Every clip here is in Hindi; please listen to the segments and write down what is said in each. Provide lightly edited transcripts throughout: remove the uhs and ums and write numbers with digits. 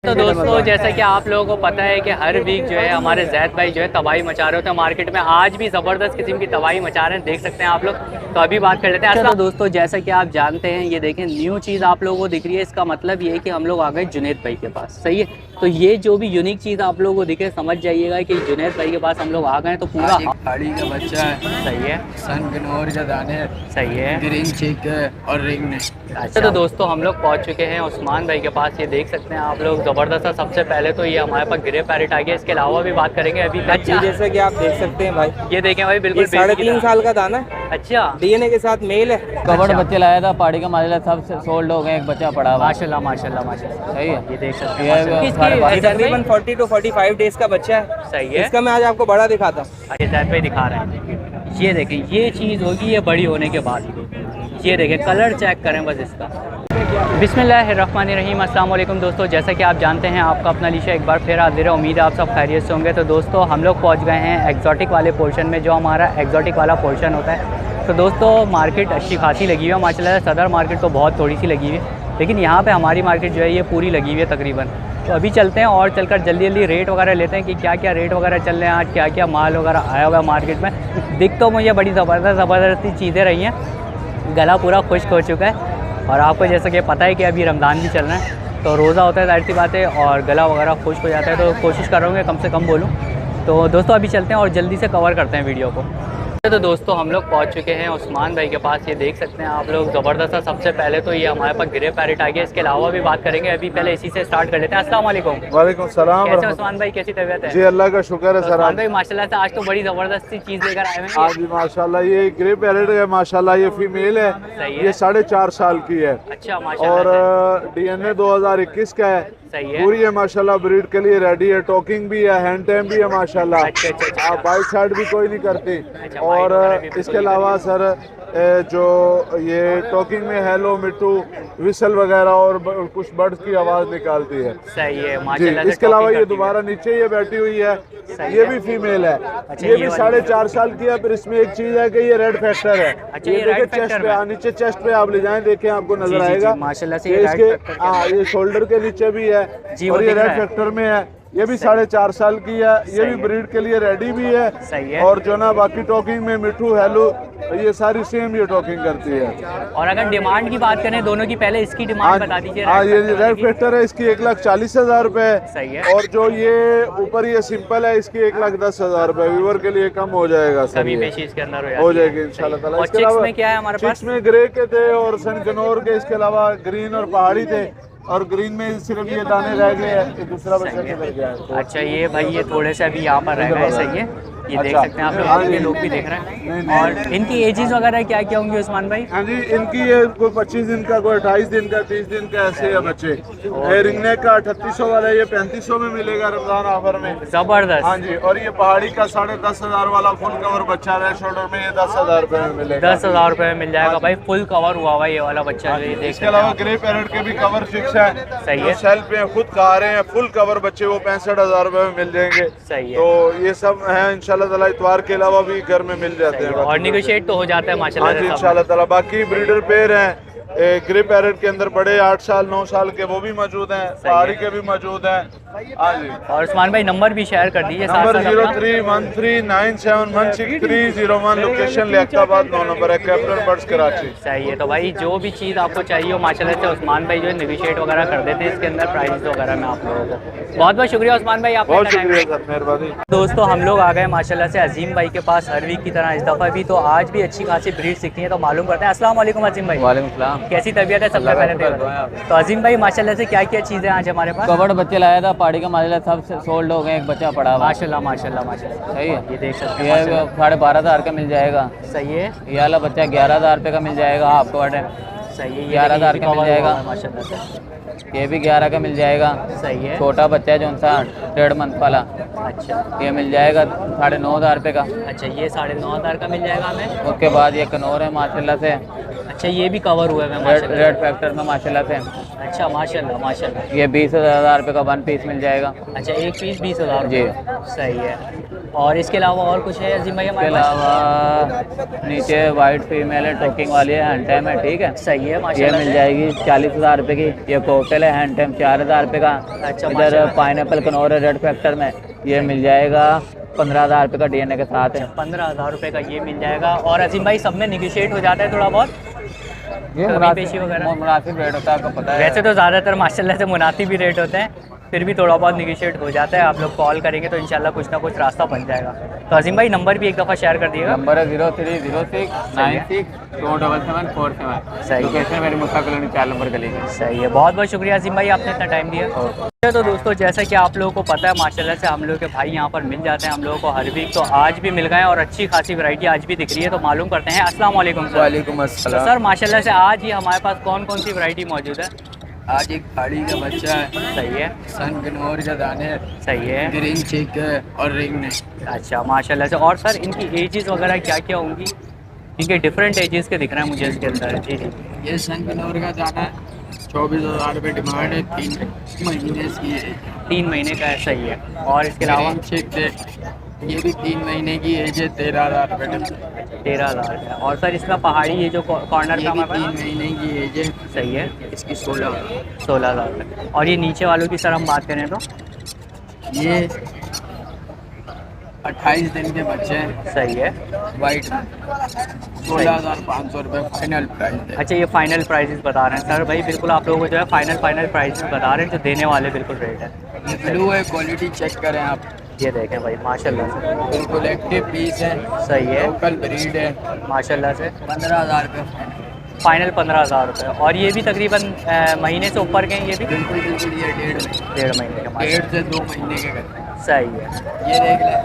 तो दोस्तों जैसा कि आप लोगों को पता है कि हर वीक जो है हमारे जैद भाई जो है तबाही मचा रहे होते हैं मार्केट में। आज भी ज़बरदस्त किस्म की तबाही मचा रहे हैं, देख सकते हैं आप लोग। तो अभी बात कर लेते हैं। तो दोस्तों जैसा कि आप जानते हैं, ये देखें न्यू चीज़ आप लोगों को दिख रही है। इसका मतलब ये है कि हम लोग आ गए जुनैद भाई के पास, सही है। तो ये जो भी यूनिक चीज़ आप लोगों को दिखे, समझ जाइएगा कि जुनैद भाई के पास हम लोग आ गए। तो पूरा गाड़ी का बच्चा है, सही है, सनगनौर का दाने, सही है, ग्रीन चिक और रिंग। अच्छा तो दोस्तों हम लोग पहुंच चुके हैं उस्मान भाई के पास। ये देख सकते हैं आप लोग, ज़बरदस्त है। सबसे पहले तो ये हमारे पास ग्रे पैरेट आ गया। इसके अलावा भी बात करेंगे अभी। अच्छा जैसे कि आप देख सकते हैं भाई, ये देखें भाई, बिल्कुल 3.5 साल का दाना है। अच्छा, डीएनए के साथ मेल है। कबड़ बच्चे लाया था पहाड़ी का माजला, सब सोल्ड हो गए, एक बच्चा पड़ा हुआ। माशाल्लाह माशाल्लाह माशाल्लाह, सही है। ये देख सकते ये हैं। ये तकरीबन 40 to 45 डेज का बच्चा है। सही है। इसका मैं आज आपको बड़ा दिखाता हूँ। अच्छा जैद भाई दिखा रहे हैं, ये देखें, ये चीज़ होगी ये बड़ी होने के बाद। ये देखें, कलर चेक करें बस इसका। बिस्मिल्लाहिर्रहमानिर्रहीम, अस्सलाम वालेकुम दोस्तों। जैसा कि आप जानते हैं, आपका अपना लीशा एक बार फिर हाजिर है। उम्मीद है आप सब खैरियत से होंगे। तो दोस्तों हम लोग पहुंच गए हैं एग्जॉटिक वाले पोर्शन में, जो हमारा एग्जॉटिक वाला पोर्शन होता है। तो दोस्तों मार्केट अच्छी खासी लगी हुई है माशाल्लाह। सदर मार्केट तो बहुत थोड़ी सी लगी हुई है, लेकिन यहाँ पर हमारी मार्केट जो है ये पूरी लगी हुई है तकरीबन। तो अभी चलते हैं और चलकर जल्दी जल्दी रेट वगैरह लेते हैं कि क्या क्या रेट वगैरह चल रहे हैं आज, क्या क्या माल वगैरह आया हुआ है मार्केट में। दिख तो मुझे बड़ी ज़बरदस्ती चीज़ें रही हैं। गला पूरा खुश्क हो चुका है, और आपको जैसा कि पता है कि अभी रमज़ान भी चल रहा है, तो रोज़ा होता है जाहिर सी बात है, और गला वगैरह खुश्क हो जाता है। तो कोशिश कर रहा हूँ कि कम से कम बोलूँ। तो दोस्तों अभी चलते हैं और जल्दी से कवर करते हैं वीडियो को। तो दोस्तों हम लोग पहुंच चुके हैं उस्मान भाई के पास। ये देख सकते हैं आप लोग, ज़बरदस्त है। सबसे पहले तो ये हमारे पास ग्रे पैरेट आ गया। इसके अलावा भी बात करेंगे, अभी पहले इसी से स्टार्ट कर लेते हैं। अस्सलाम वालेकुम। वालेकुम सलाम। कैसे उस्मान भाई, कैसी तबीयत है? जी अल्लाह का शुक्र है सर। उस्मान भाई माशाल्लाह से आज तो बड़ी ज़बरदस्त चीज़ लेकर आए हैं। आज भी माशाल्लाह ये ग्रे पैरेट है माशाल्लाह, ये फीमेल है। सही है। ये 4.5 साल की है। अच्छा माशाल्लाह। और डीएनए 2021 का है। सही है, पूरी है माशाल्लाह, ब्रीड के लिए रेडी है। टॉकिंग भी है, हैंड टाइम भी है माशाल्लाह। अच्छा। बाइक साइड भी कोई नहीं करती। अच्छा, और बाइक भी इसके अलावा सर जो ये टॉकिंग में हेलो मिट्टू विसल वगैरह और कुछ बर्ड्स की आवाज़ निकालती है। सही है जी। माशाल्लाह से। इसके अलावा टॉकिंग ये करती है। दोबारा नीचे ये बैठी हुई है, सही ये है। भी फीमेल है। अच्छा, ये ये भी वाली 4.5 साल की है। फिर इसमें एक चीज है कि ये रेड फैक्टर है। अच्छा, ये रेड देखिए फैक्टर चेस्ट में? पे, नीचे चेस्ट पे आप ले जाएं, देखें आपको जी, नजर जी, आएगा जी, माशाल्लाह से ये ये रेड इसके फैक्टर के ये शोल्डर के नीचे भी है, जी, और वो ये दिख रेड रहा है। फैक्टर में है। ये भी 4.5 साल की है। ये भी ब्रीड के लिए रेडी भी है। सही है। और जो ना बाकी टॉकिंग में मिठू हेलो ये सारी सेम ये टॉकिंग करती है। और अगर डिमांड की बात करें दोनों की, पहले इसकी डिमांड बता दीजिए। हाँ, ये रेड फैक्टर है, इसकी 1,40,000 रुपए। सही है। और जो ये ऊपर ये सिंपल है, इसकी 1,10,000 रुपए। व्यूवर के लिए कम हो जाएगा सर, कभी ये पेशी इसके अंदर हो जाएगी इंशाल्लाह ताला। और इसके चिक्स अलावा में क्या है हमारे पास? चिक्स में ग्रे के थे और सनकनौर के, इसके अलावा ग्रीन और पहाड़ी थे। और ग्रीन में सिर्फ ये दाने रह गए हैं, ये दूसरा बच्चा निकल गया है। अच्छा ये भाई ये थोड़े से अभी यहाँ पर रह गए, सही है। ये देख अच्छा। सकते हैं आप लोग, हाँ, ये नहीं, लोग भी देख रहे हैं। और इनकी एजेस वगैरह क्या क्या होंगी उस्मान भाई? हाँ जी, इनकी ये कोई 25 दिन का, कोई 28 दिन का, 30 दिन का, ऐसे है बच्चे। ये रिंगनेक का 3800 वाला, ये 3500 में मिलेगा रमजान ऑफर में। जबरदस्त। हाँ जी। और ये पहाड़ी का 10,500 वाला फुल कवर बच्चा है शोल्डर में, ये 10,000 रुपए में मिलेगा। 10,000 रुपए में मिल जाएगा भाई, फुल कवर हुआ हुआ ये वाला बच्चा जो ये देख इसके सकते अलावा हैं। ग्रे पैरेट के भी कवर फिक्स है। सही है। सेल पे खुद खा रहे हैं, फुल कवर बच्चे वो 65,000 रुपए में मिल जाएंगे। सही है। तो ये सब है इंशाल्लाह ताला। इतवार के अलावा भी घर में मिल जाते हैं और निगोशिएट तो हो जाता है माशाल्लाह हाँ जी से सब। इंशाल्लाह ताला। बाकी ब्रीडर पेयर हैं ग्रे पैरेट के अंदर, बड़े 8 साल 9 साल के वो भी मौजूद हैं, पहाड़ी के भी मौजूद हैं। हाँ जी। और उस्मान भाई नंबर भी शेयर कर दीजिए नंबर साथ साथ अपना। 031397163001, लोकेशन लियाकताबाद 9 नंबर है, कैपिटल बर्ड्स कराची। सही है। तो भाई जो भी चीज़ आपको चाहिए हो माशाल्लाह से उस्मान भाई जो है निगोशिएट वगैरह कर देते हैं इसके अंदर प्राइस वगैरह में आप लोगों को। बहुत बहुत शुक्रिया उस्मान भाई, आपका बहुत टाइम शुक्रिया दिया। सर, मेहरबानी। दोस्तों हम लोग आ गए माशाल्लाह से अजीम भाई के पास, हर वीक की तरह इस दफ़ा भी। तो आज भी अच्छी खासी ब्रीड सीखनी है, तो मालूम करते हैं। अस्सलाम वालेकुम अजीम भाई। वालेकुम सलाम। कैसी तबीयत है? सबसे पहले तो अजीम भाई माशाल्लाह से क्या क्या चीज़ें आज हमारे पास? कबड़ बच्चे लाया था पहाड़ी का माजला, सब सोल्ड हो गए, एक बच्चा पड़ा हुआ। माशाल्लाह माशाल्लाह माशाल्लाह। सही है। ये देख सकते हैं ये माशाल्लाह। 12,500 का मिल जाएगा। सही है। ये वाला बच्चा 11,000 रुपये का मिल जाएगा आपको। सही है। 11,000 का मिल जाएगा माशाल्लाह से। ये भी 11 का मिल जाएगा। सही है। छोटा बच्चा है जो 1.5 मंथ वाला, अच्छा ये मिल जाएगा 9,500 रुपये का। अच्छा, ये 9,500 का मिल जाएगा हमें। उसके बाद ये कनौर है माशाल्लाह से, अच्छा, ये भी कवर हुआ है रेड माशाल्लाह। रेड फैक्टर में माशाल्लाह से। अच्छा, माशाल्लाह माशाल्लाह। ये 20,000 रुपये का 1 पीस मिल जाएगा। अच्छा, एक पीस 20,000 जी। सही है। और इसके अलावा और कुछ है अजीम भाई इसके हमारे पास? अलावा नीचे वाइट फीमेल है, टोकिंग वाली है, हैंड टाइम है, ठीक है। सही है ये माशाल्लाह मिल से। जाएगी 40,000 रुपये की। ये कोकटेल है, हैंड टाइम 4,000 रुपये का। अच्छा, इधर माशाल्लाह। पाइनएप्पल कनौर है रेड फैक्टर में, ये मिल जाएगा 15,000 रुपये का DNA के साथ है। 15,000 रुपये का ये मिल जाएगा। और अजीम भाई सब में निगोशिएट हो जाता है थोड़ा बहुत? ये कमी पेशी वगैरह? मुनासिब रेट होता है, आपको पता है। वैसे तो ज़्यादातर माशाल्लाह से मुनासिब ही रेट होते हैं, फिर भी थोड़ा बहुत निगोशिएट हो जाता है। आप लोग कॉल करेंगे तो इंशाल्लाह कुछ ना कुछ रास्ता बन जाएगा। तो अजीम भाई नंबर भी एक दफ़ा शेयर कर दिएगा। नंबर है 0306962747। सही है। लोकेशन मेरी मुस्ता कॉलोनी 4 नंबर गली में। सही है, बहुत बहुत शुक्रिया अजीम भाई, आपने इतना टाइम दिया। तो दोस्तों जैसा कि आप लोगों को पता है माशाल्लाह से हम लोग के भाई यहाँ पर मिल जाते हैं हम लोगों को हर वीक, तो आज भी मिल गए और अच्छी खासी वैरायटी आज भी दिख रही है, तो मालूम करते हैं। अस्सलाम वालेकुम सर। वालेकुम तो अस्सलाम। सर माशाल्लाह से आज ही हमारे पास कौन कौन सी वैरायटी मौजूद है? आज एक खाड़ी का बच्चा है, सही है। सन गनौर का दाने है, सही है। ग्रीन चिक है और रिंग ने। अच्छा माशाल्लाह से। और सर इनकी एजेस वगैरह क्या क्या होंगी? इनके डिफरेंट एजेस के दिख रहे हैं मुझे इसके अंदर। जी जी। ये सन गनौर का दाना है, 24,000 रुपये डिमांड है, 3 महीने की है। 3 महीने का है, सही है। और इसके अलावा ग्रीन चिक है, ये भी 3 महीने की एज है, 13,000 रुपये डिमांड। 13,000 का। और सर इसमें पहाड़ी ये जो कॉर्नर ये का भी हमारे 3 पास? महीने की एज है, सही है। इसकी 16। 16,000 का। और ये नीचे वालों की सर हम बात करें तो? ये 28 दिन के बच्चे हैं, सही है। वाइट में 16,500 रुपये फाइनल प्राइस है। अच्छा, ये फाइनल प्राइसेस बता रहे हैं सर भाई, बिल्कुल आप लोगों को जो है फाइनल प्राइसेस बता रहे हैं, जो देने वाले बिल्कुल रेट है। ये ब्लू है, क्वालिटी चेक करें आप, ये देखें भाई माशाल्लाह से। बिल्कुल एक्टिव पीस है, सही है लोकल ब्रीड है, माशाल्लाह से। 15,000 रुपये फाइनल 15,000 रुपये। और ये भी तकरीबन महीने से ऊपर के हैं ये भी? बिल्कुल बिल्कुल, ये 1.5 महीने का। 1.5 से 2 महीने के करीब। सही है। ये देख लें,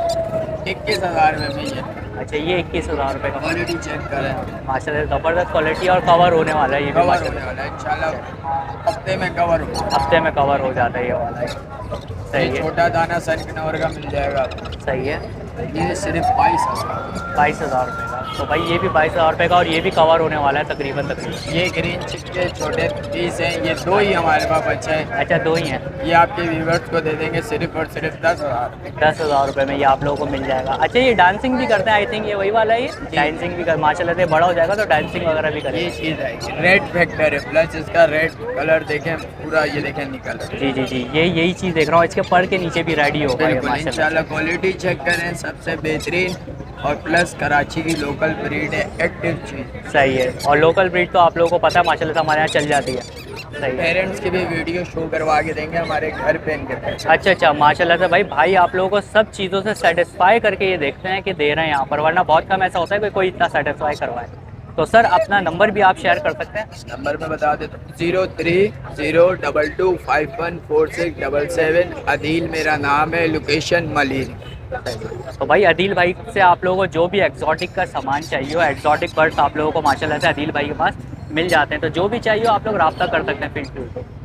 21,000 रुपये में ये अच्छा, ये 21,000 रुपये का। क्वालिटी चेक करें, माशाल्लाह ज़बरदस्त क्वालिटी और कवर होने वाला है ये भी कवर माशाल्लाह। होने वाला है इंशाल्लाह, हफ्ते में कवर होगा। हफ्ते में कवर हो जाता है ये वाला है। सही ये है। छोटा दाना सन गनौर का मिल जाएगा, सही है। ये सिर्फ 22,000। 22,000 रुपये का। तो भाई ये भी 22,000 रुपये का और ये भी कवर होने वाला है तकरीबन। ये ग्रीन चिक के छोटे पीस हैं, ये 2 ही हमारे पास बच्चे हैं, अच्छा, 2 ही हैं। ये आपके व्यूवर्स को दे देंगे सिर्फ और सिर्फ 10,000। 10,000 रुपये में ये आप लोगों को मिल जाएगा। अच्छा, ये डांसिंग भी करते हैं आई थिंक, ये वही वाला है ये? डांसिंग भी कर माशाल्लाह से, बड़ा हो जाएगा तो डांसिंग वगैरह भी ये करेंगे। चीज़ है, रेड फैक्टर है, प्लस इसका रेड कलर देखें पूरा, ये देखें निकल रहा है। जी जी जी, यही चीज़ देख रहा हूँ, इसके पर के नीचे भी रेडी होगा ये बिल्कुल माशाल्लाह। इंशाल्लाह, क्वालिटी चेक करें, सबसे बेहतरीन और प्लस कराची की लोकल ब्रीड है, एक्टिव चीज़। सही है। और लोकल ब्रीड तो आप लोगों को पता है माशाल्लाह से हमारे यहाँ चल जाती है। सही है। पेरेंट्स की भी वीडियो शो करवा के देंगे हमारे घर पे इनके पैसे। अच्छा माशाल्लाह से भाई आप लोगों को सब चीज़ों से सेटिस्फाई करके ये देखते हैं कि दे रहे हैं यहाँ पर, वरना बहुत कम ऐसा होता है कि कोई इतना सेटिस्फाई करवाए। तो सर अपना नंबर भी आप शेयर कर सकते हैं? नंबर में बता देता हूँ, 0302251467। अदील मेरा नाम है, लोकेशन मलिर। तो भाई अदील भाई से आप लोगों को जो भी एक्सॉटिक का सामान चाहिए हो, एक्सॉटिक बर्ड्स आप लोगों को माशाल्लाह से अदील भाई के पास मिल जाते हैं, तो जो भी चाहिए आप लोग रब्ता कर सकते हैं फिर।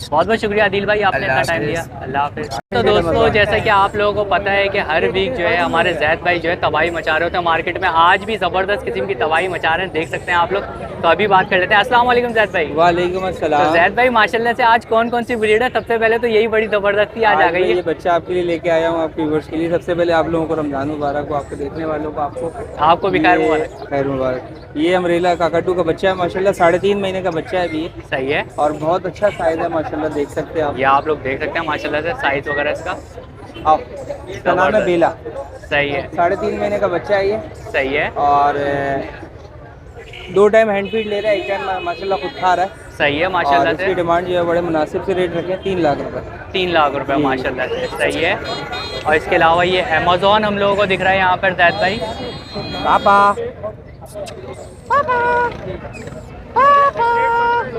बहुत बहुत शुक्रिया अदील भाई, आपने इतना टाइम दिया। अल्लाह हाफिज़। तो दोस्तों जैसा कि आप लोगों को पता है कि हर वीक जो है हमारे जैद भाई जो है तबाही मचा रहे होते हैं मार्केट में, आज भी ज़बरदस्त किस्म की तबाही मचा रहे हैं, देख सकते हैं आप लोग। तो अभी बात कर लेते हैं। अस्सलाम वालेकुम जैद भाई। वालेकुम तो अस्सलाम। जैद भाई माशाल्लाह से आज कौन कौन सी ब्रीड है? सबसे पहले तो यही बड़ी ज़बरदस्ती आज आ गई ये है। बच्चा आपके लिए लेके आया हूँ, आपके व्यूअर्स के लिए। सबसे पहले आप लोगों को रमजान मुबारक हो, आपको देखने वालों को आपको भी खैर ये मुबारक। खैर मुबारक। ये अमरेला काकाटू का बच्चा है माशाल्लाह, 3.5 महीने का बच्चा है अभी ये, सही है। और बहुत अच्छा साइज है माशाल्लाह, देख सकते हैं आप। ये आप लोग देख सकते हैं माशाल्लाह से साइज़ वगैरह इसका। आप, इसका नाम है बेला, सही है। 3.5 महीने का बच्चा है ये, सही है। और 2 टाइम हैंड फीड ले रहा है, 1 टाइम माशाल्लाह खुद खा रहा है। सही है और माशाल्लाह इसकी से। डिमांड जो है बड़े मुनासिब से रेट रखे हैं, 3 लाख रुपए। 3 लाख रुपए माशाल्लाह से, सही है। और इसके अलावा ये अमेज़ॉन हम लोगों को दिख रहा है यहाँ पर जैद भाई। पापा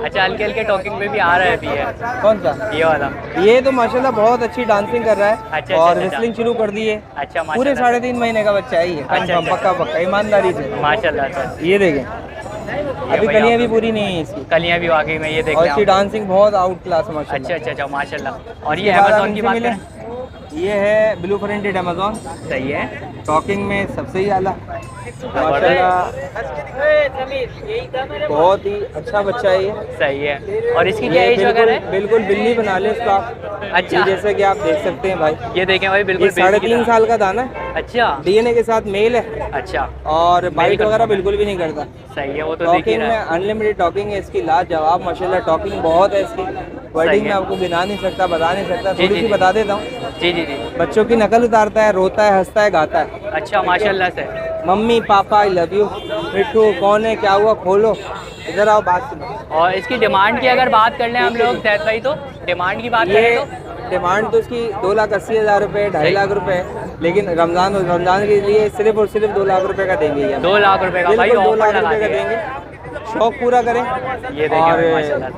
अच्छा, हल्के हल्के टॉकिंग में भी आ रहा है अभी है कौन सा? ये वाला। ये तो माशाल्लाह बहुत अच्छी डांसिंग कर रहा है, अच्छा, और अच्छा, रेसलिंग शुरू कर दी है। अच्छा पूरे माशाल्लाह 3.5 महीने का बच्चा है ये, अच्छा, कंफर्म, अच्छा। पक्का ईमानदारी से। माशाल्लाह से। ये देखें, अभी भाई कलियां आप भी लोग- पूरी नहीं है इसकी, कलियां भी वाकई में ये देख और रहे इसकी हैं आप। डांसिंग बहुत आउट क्लास माशाल्लाह। अच्छा माशाल्लाह। और ये इसके बाद अमेज़ॉन आप की इनसे बात मिलें। करें? ये है ब्लू प्रिंटेड अमेजोन, सही है, टॉकिंग में सबसे ही आला माशाल्लाह, बहुत ही अच्छा बच्चा है ये। सही है। और इसकी क्या ये एज वगैरह है? बिल्कुल बिल्ली बना ले इसका। अच्छा। ये जैसे कि आप देख सकते हैं भाई, ये देखें भाई, बिल्कुल ये 3.5 साल का दाना है, अच्छा डीएनए के साथ मेल है अच्छा, और बाइट वगैरह बिल्कुल भी नहीं करता। सही है, वो तो देख ही टॉकिंग रहा में है। अनलिमिटेड टॉकिंग है इसकी, लाजवाब माशाल्लाह, टॉकिंग बहुत है इसकी। वर्डिंग में आपको गिना नहीं सकता, बता नहीं सकता, जी, थोड़ी जी, सी जी। बता देता हूँ। जी जी जी, बच्चों की नकल उतारता है, रोता है, हंसता है, गाता है। अच्छा माशाल्लाह से। Mummy papa I love you, मिट्टू कौन है, क्या हुआ, खोलो, इधर आओ, बात सुनो। और इसकी डिमांड की अगर बात कर लें हम लोग जैद भाई, तो डिमांड की बात ये करें तो डिमांड तो इसकी 2,80,000 रुपये, 2.5 लाख रुपए है, लेकिन रमजान के लिए सिर्फ और सिर्फ 2 लाख रुपए का देंगे ये। 2 लाख रुपए का भाई 2 ऑफर लाख लगा रुपए का दिया। देंगे, शौक पूरा करें। ये देखिए और भाई, माशाल्लाह से।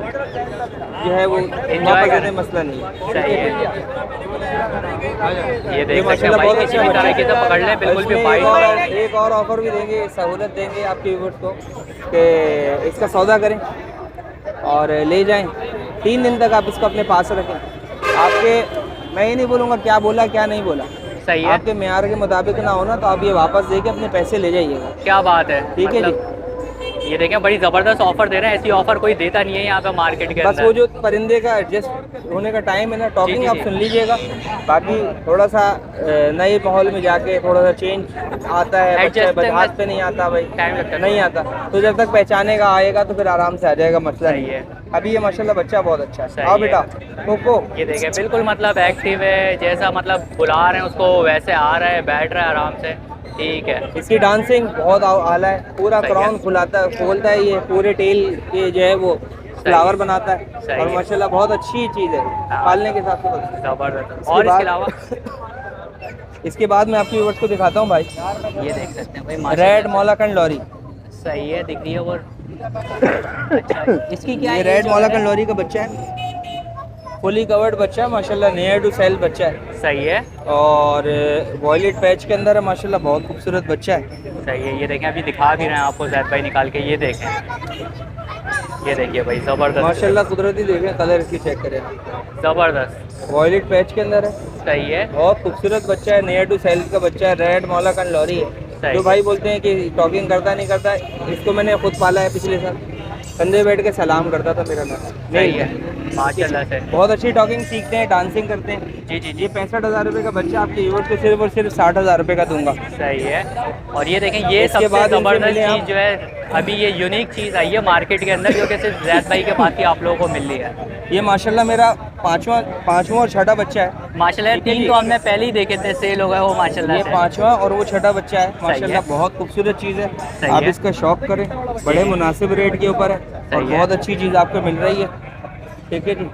जो है वो Enjoy वापस करें। देने मसला नहीं है। सही है, ये ये देख सकते हैं माशाल्लाह भाई, बहुत किसी अच्छा भी बच्चा तरीके से है। पकड़ लें, बिल्कुल भी इसमें फाइट। एक और ऑफर भी देंगे, सहूलत देंगे आपके व्यूअर्स को कि इसका सौदा करें और ले जाएं, 3 दिन तक आप इसको अपने पास रखें। आपके, मैं ये नहीं बोलूँगा क्या बोला क्या नहीं बोला, सही है, आपके मेयार के मुताबिक ना हो ना तो आप ये वापस दे के अपने पैसे ले जाइएगा। क्या बात है। ठीक है जी। मतलब ये देखें, बड़ी ज़बरदस्त ऑफर दे रहे हैं, ऐसी ऑफर कोई देता नहीं है यहाँ पे मार्केट के बस अंदर। वो जो परिंदे का एडजस्ट होने का टाइम है ना, जी, टॉकिंग जी, आप जी। सुन लीजिएगा, बाकी थोड़ा सा नए माहौल में जाके थोड़ा सा चेंज आता है, बच्चे Adjust में हाथ पे नहीं आता भाई, टाइम लगता है। नहीं आता, तो जब तक पहचानेगा आएगा तो फिर आराम से आ जाएगा, मसला सही नहीं है। अभी ये माशाल्लाह बच्चा बहुत अच्छा सही है। आओ है। बेटा कोको, ये देखें, बिल्कुल मतलब एक्टिव है, जैसा मतलब बुला रहे हैं उसको वैसे आ रहा है, बैठ रहा है आराम से। ठीक है, इसकी डांसिंग बहुत आला है, पूरा सही है। क्राउन खुलाता है, खोलता है, ये पूरे टेल के जो है वो फ्लावर बनाता है सही और है। माशाल्लाह बहुत अच्छी चीज़ है, पालने के हिसाब से। ज़बरदस्त। और इसके अलावा इसके बाद मैं आपके व्यूअर्स को दिखाता हूँ भाई, ये देख सकते हैं भाई, रेड माशाल्लाह मोलाकंड लॉरी। सही है, दिख रही है। और अच्छा, इसकी क्या ये है? रेड मोलाकंड लॉरी का बच्चा है, फुली कवर्ड बच्चा है माशाल्लाह, नियर टू सेल बच्चा है सही है, और वॉयलेट पैच के अंदर है माशाल्लाह, बहुत खूबसूरत बच्चा है। सही है। ये देखें, अभी दिखा भी रहे हैं आपको जैद भाई निकाल के, ये देखें, ये देखिए भाई, ज़बरदस्त माशाल्लाह कुदरती देखें, कलर इसकी चेक करें, ज़बरदस्त। वॉयलेट पैच के अंदर है, सही है, बहुत खूबसूरत बच्चा है, नियर टू सेल का बच्चा है, रेड मोलाकंड लॉरी है। सही। जो भाई बोलते हैं कि टॉकिंग करता नहीं करता, इसको मैंने खुद पाला है पिछले साल, कंधे बैठ के सलाम करता था मेरा नाम। सही है, माशाल्लाह से। बहुत अच्छी टॉकिंग सीखते हैं, डांसिंग करते हैं। जी जी जी, ये 65,000 रुपये का बच्चा आपके व्यूअर्स को सिर्फ और सिर्फ 60,000 रुपये का दूंगा। सही है। और ये देखें, ये इसके सबसे बाद इनसे ज़बरदस्त मिले आप। चीज़ जो है, अभी ये यूनिक चीज़ आई है मार्केट के अंदर, जो कि सिर्फ जैद भाई के पास ही आप लोगों को मिल रही है। ये माशाल्लाह मेरा पाँचवा और छठा बच्चा है। माशाल्लाह, ठीक है 3 जी। तो हमने पहले ही देखे थे, सेल हो गए वो माशाल्लाह ये से। 5वां और वो छठा बच्चा है है। माशाल्लाह, बहुत खूबसूरत चीज़ है। सही आप है। इसका शौक करें, बड़े मुनासिब रेट के ऊपर है और सही है। बहुत अच्छी चीज़ आपको मिल रही है। ठीक है जी,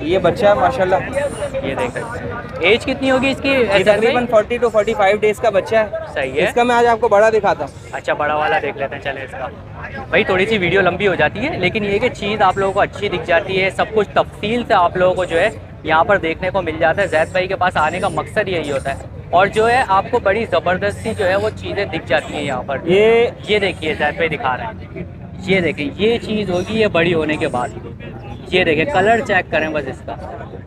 ये बच्चा है माशाल्लाह, ये देख सकते हैं। एज कितनी होगी इसकी? ये जैद भाई? तकरीबन 40 to 45 डेज का बच्चा है। सही है। इसका मैं आज आपको बड़ा दिखाता हूँ। अच्छा, बड़ा वाला देख लेते हैं, चले इसका। भाई थोड़ी सी वीडियो लंबी हो जाती है, लेकिन ये कि चीज़ आप लोगों को अच्छी दिख जाती है, सब कुछ तफसील से आप लोगों को जो है यहाँ पर देखने को मिल जाता है। जैद भाई के पास आने का मकसद यही होता है, और जो है आपको बड़ी ज़बरदस्ती जो है वो चीज़ें दिख जाती हैं यहाँ पर। ये देखिए, जैद भाई दिखा रहे हैं, ये देखें, ये चीज़ होगी ये बड़ी होने के बाद। ये देखें, कलर चेक करें बस इसका,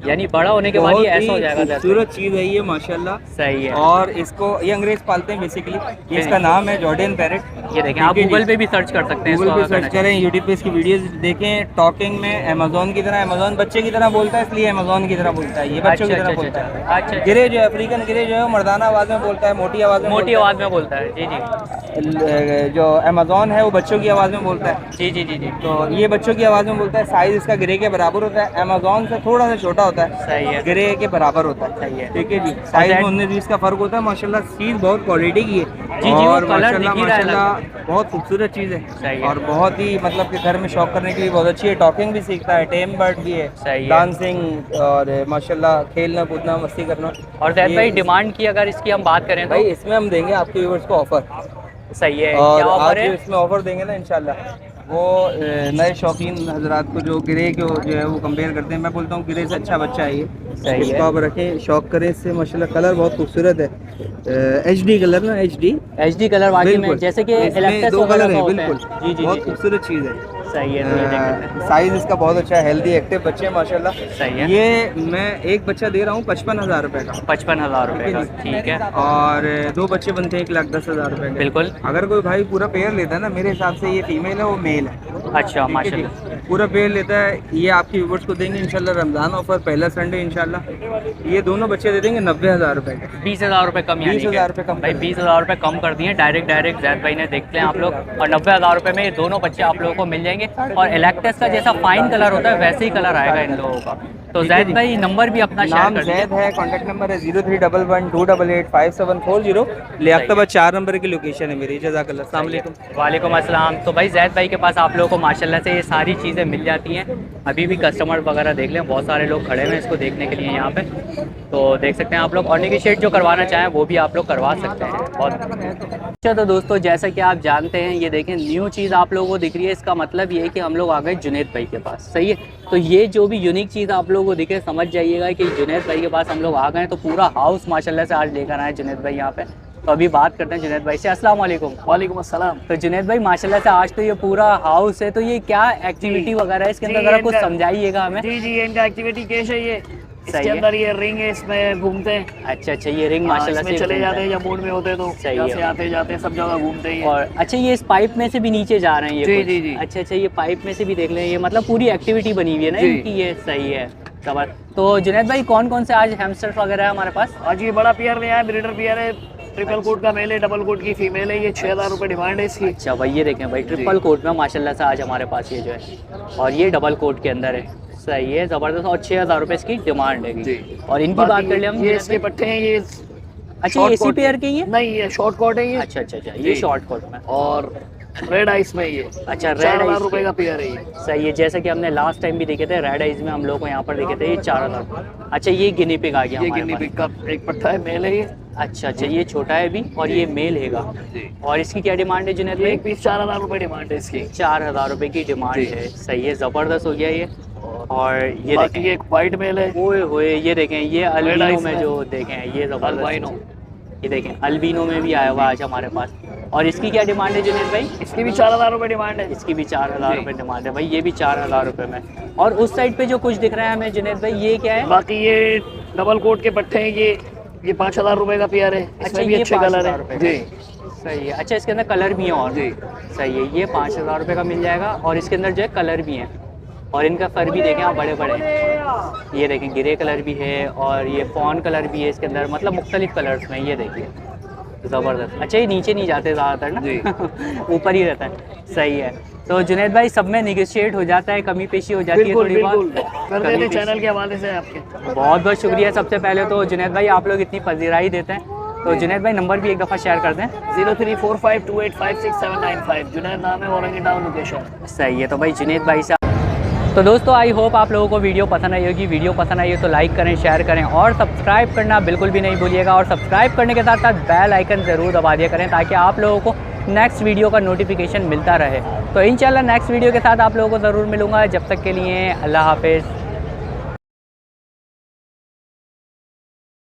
यानी बड़ा होने के बाद ये ऐसा हो जाएगा। जैद भाई। खूबसूरत चीज़ है ये माशाल्लाह। सही है। और इसको ये अंग्रेज पालते हैं बेसिकली, ये इसका नाम है जॉर्डन पैरेट। ये देखें, आप गूगल पे भी सर्च कर सकते हैं गूगल पे इसको, सर्च करें, यूट्यूब पे इसकी वीडियोस देखें। टॉकिंग में अमेजोन की तरह, अमेजोन बच्चे की तरह बोलता है इसलिए अमेजोन की तरह बोलता है, ये बच्चों की तरह बोलता है। अच्छा, गिरे जो है, अफ्रीकन गिरे जो है वो मर्दाना आवाज़ में बोलता है, मोटी आवाज़ में मोटी बोलता आवाज़ में बोलता है। जी जी है। जो अमेजोन है वो बच्चों की आवाज़ में बोलता है, जी जी जी जी, तो ये बच्चों की आवाज़ में बोलता है। साइज़ इसका गिरे के बराबर होता है, अमेजोन से थोड़ा सा छोटा होता है, सही है। गिरे के बराबर होता है। सही है। ठीक है जी, साइज़ में 19-20 का फ़र्क होता है माशाल्लाह। चीज़ बहुत क्वालिटी की है जी, वो और कलर माशाल्लाह दिख ही रहा है माशाल्लाह बहुत खूबसूरत चीज़ सही है है। और बहुत ही मतलब कि घर में शौक करने के लिए बहुत अच्छी है। टॉकिंग भी सीखता है, टेम बर्ड भी है, सही है। डांसिंग और माशाल्लाह खेलना कूदना मस्ती करना। और जैद ये- भाई, डिमांड की अगर इसकी हम बात करें भाई तो इसमें हम देंगे आपके व्यूअर्स को ऑफर, सही है। और क्या आज ऑफर जो है? इसमें ऑफर देंगे ना इंशाल्लाह, वो नए शौकीन हजरात को जो गिरे को जो है वो कंपेयर करते हैं, मैं बोलता हूँ गिरे से अच्छा बच्चा है ये। सही है। इसको आप रखें, शौक करें इससे माशाल्लाह। कलर बहुत खूबसूरत है, HD कलर ना, HD HD कलर वाकई में, बिल्कुल। जैसे कि इसमें इलेक्ट्रिक 2 वगैरह कलर का है होता है। बिल्कुल, जी जी बहुत जी, खूबसूरत चीज़ है। सही है, तो ये देख सकते हैं। साइज इसका बहुत अच्छा है, हेल्दी एक्टिव बच्चे हैं माशाल्लाह। सही है। ये मैं एक बच्चा दे रहा हूँ 55,000 रुपये का। 55,000 रुपये का, ठीक है। और 2 बच्चे बनते हैं 1,10,000 रुपये के। बिल्कुल। अगर कोई भाई पूरा पेयर लेता है ना, मेरे हिसाब से ये फीमेल है वो मेल है। अच्छा, ठीक है माशाल्लाह। जी? पूरा पेयर लेता है, ये आपके व्यूवर्स को देंगे इंशाल्लाह रमज़ान ऑफर, पहला संडे इंशाल्लाह। ये दोनों बच्चे दे देंगे 90,000 रुपये के। 20,000 रुपये कम, यानी 20,000 रुपये कम भाई 20,000 रुपये कम कर दिए डायरेक्ट जैद भाई ने, देखते हैं आप लोग। और 90,000 रुपये में ये दोनों बच्चे आप लोगों को मिल जाएंगे। और इलेक्ट्रस का जैसा फाइन कलर होता है वैसे ही कलर आएगा इन लोगों का। तो जैद भाई नंबर भी अपना शेयर नाम कर जैद है, कॉन्टैक्ट नंबर है 0311288570 लियाकताबाद 4 नंबर की लोकेशन है मेरी। जज़ाकल्लाह, अस्सलाम वालेकुम। वालेकुम अस्सलाम। तो भाई जैद भाई के पास आप लोगों को माशाल्लाह से ये सारी चीज़ें मिल जाती हैं। अभी भी कस्टमर वगैरह देख लें, बहुत सारे लोग खड़े हैं इसको देखने के लिए यहाँ पे, तो देख सकते हैं आप लोग। और नेगोशिएट जो करवाना चाहें वो भी आप लोग करवा सकते हैं। बहुत अच्छा। तो दोस्तों जैसा कि आप जानते हैं, ये देखें न्यू चीज़ आप लोगों को दिख रही है, इसका मतलब ये है कि हम लोग आ गए जुनैद भाई के पास। सही है। तो ये जो भी यूनिक चीज़ आप लोगों को दिखे, समझ जाइएगा कि जुनैद भाई के पास हम लोग आ गए हैं। तो पूरा हाउस माशाल्लाह से आज लेकर आए जुनैद भाई यहाँ पे। तो अभी बात करते हैं जुनैद भाई से। अस्सलाम वालेकुम। वालेकुम अस्सलाम। तो जुनैद भाई माशाल्लाह से आज तो ये पूरा हाउस है, तो ये क्या एक्टिविटी वगैरह है इसके अंदर, ज़रा कुछ समझाइएगा हमें। जी जी, इनका एक्टिविटी कैश है ये। सही इसके है। अंदर ये रिंग है, इसमें घूमते हैं। अच्छा अच्छा, ये रिंग माशाल्लाह से इसमें चले घूमता जाते है। हैं, या मूड में होते हैं तो सही यहाँ है। से आते जाते हैं, सब जगह घूमते हैं। और अच्छा, ये इस पाइप में से भी नीचे जा रहे हैं ये जी, कुछ? जी, जी। अच्छा अच्छा, ये पाइप में से भी देख लें, ये मतलब पूरी एक्टिविटी बनी हुई है ना जी। इनकी, ये सही है। खबर तो जुनैद भाई कौन कौन से आज हैमस्टर्स वगैरह है हमारे पास? आज ये बड़ा पेयर में आया, ब्रीडर पेयर है, ट्रिपल कोट का मेल है, डबल कोट की फीमेल है। ये 6,000 रुपये डिमांड है इसकी। अच्छा भाई, ये देखें भाई, ट्रिपल कोट में माशाल्लाह से आज हमारे पास ये जो है, और ये डबल कोट के अंदर है। सही है, ज़बरदस्त। और 6,000 रुपये इसकी डिमांड है। जी। और इनकी बाकी बात कर ले हम, ये इसके पट्टे हैं, ये अच्छा ये इसी short पेयर coat के ही है? नहीं, ये शॉर्ट कोट है ये। अच्छा अच्छा अच्छा, ये जी। शॉर्ट कोट में। और रेड आइस में ये। अच्छा, रेड 4,000 आइस रुपये का पेयर है ये। सही है। जैसे कि हमने लास्ट टाइम भी देखे थे रेड आइज में, हम लोग को यहाँ पर देखे थे ये 4,000। अच्छा, ये गिनी पिग आ गया ये हमारे गिनी पास। पिग का एक पट्टा है, मेल है ये। अच्छा अच्छा, ये छोटा है भी और ये मेल हैगा। और इसकी क्या डिमांड है जुनैद ये भाई? एक पीस 4,000 रुपये डिमांड है इसकी। 4,000 रुपये की डिमांड जी। है। सही है, ज़बरदस्त हो गया ये। और ये बाकी देखें, ये एक वाइट मेल है। ओए होए, ये देखें, ये अल्बिनो eyes में में। जो देखें, ये अल्बाइनो। ज़बरदस्त। ये देखें, अल्बिनो में भी आया हुआ आज हमारे पास। और इसकी क्या डिमांड है जुनैद भाई? इसकी भी 4,000 रुपये डिमांड है। इसकी भी 4,000 रुपये डिमांड है भाई, ये भी 4,000 रुपये में। और उस साइड पे जो कुछ दिख रहा है हमें जुनैद भाई, ये क्या है? बाकी ये डबल कोट के पट्टे हैं, ये 5,000 रुपये का पेयर है। अच्छा, इसमें भी ये अच्छे कलर 5,000 है। रुपये जी। सही है। अच्छा, इसके अंदर कलर भी हैं और? जी। सही है, ये 5,000 रुपये का मिल जाएगा। और इसके अंदर जो है कलर भी हैं, और इनका फर भी देखें आप, बड़े बड़े हैं। ये देखें, ग्रे कलर भी है और ये फॉन कलर भी है इसके अंदर, मतलब मुख्तलिफ कलर्स में। ये देखिए, ज़बरदस्त। अच्छा, ये नीचे नहीं जाते ज़्यादातर ना, ऊपर ही रहता है। सही है। तो जुनैद भाई, सब में निगोशिएट हो जाता है, कमी पेशी हो जाती है बिल्कुल थोड़ी बिल्कुल बहुत? कर कमी देते पेशी। चैनल के हवाले से आपके। बहुत बहुत शुक्रिया सबसे पहले तो जुनैद भाई, आप लोग इतनी पजीराई देते हैं। तो जुनैद भाई नंबर भी एक दफ़ा शेयर कर दें। 0345285675। जुनैद नाम है, औरंगी टाउन लोकेशन। सही है। तो भाई जुनैद भाई से तो दोस्तों आई होप आप लोगों को वीडियो पसंद आई होगी। वीडियो पसंद आई हो तो लाइक करें, शेयर करें और सब्सक्राइब करना बिल्कुल भी नहीं भूलिएगा। और सब्सक्राइब करने के साथ साथ बेल आइकन ज़रूर दबा दिया करें, ताकि आप लोगों को नेक्स्ट वीडियो का नोटिफिकेशन मिलता रहे। तो इंशाल्लाह नेक्स्ट वीडियो के साथ आप लोगों को ज़रूर मिलूँगा। जब तक के लिए अल्लाह हाफिज़।